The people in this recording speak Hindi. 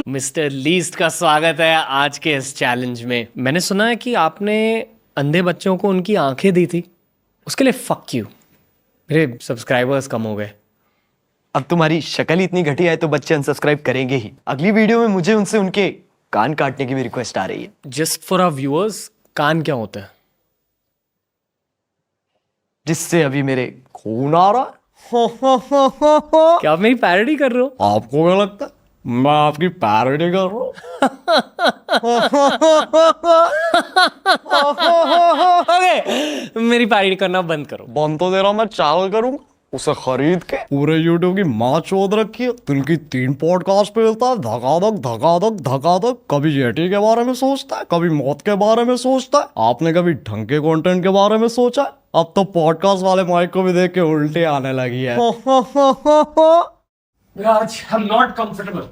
मिस्टर लीस्ट का स्वागत है आज के इस चैलेंज में। मैंने सुना है कि आपने अंधे बच्चों को उनकी आंखें दी थी, उसके लिए फक यू। मेरे सब्सक्राइबर्स कम हो गए। अब तुम्हारी शक्ल ही इतनी घटिया है तो बच्चे अनसब्सक्राइब करेंगे ही। अगली वीडियो में मुझे उनसे उनके कान काटने की भी रिक्वेस्ट आ रही है। जस्ट फॉर आवर व्यूअर्स, कान क्या होता है? जिससे अभी मेरे खून आ रहा है। क्या आप मेरी पैरोडी कर रहे हो? आपको क्या लगता है मैं आपकी पैरोडी कर रहा हूँ? ओके, मेरी पैरोडी करना बंद करो। बंद तो दे रहा, मैं चावल करूंगा उसे खरीद के। पूरे यूट्यूब की माँ चोद रखी है। दिन की 3 पॉडकास्ट पे मिलता है, धकाधक धकाधक धकाधक। कभी जेटी के बारे में सोचता है, कभी मौत के बारे में सोचता है। आपने कभी ढंग के कंटेंट के बारे में सोचा है? अब तो पॉडकास्ट वाले माइक को भी देख के उल्टे आने लगी है। Raj, I'm not comfortable.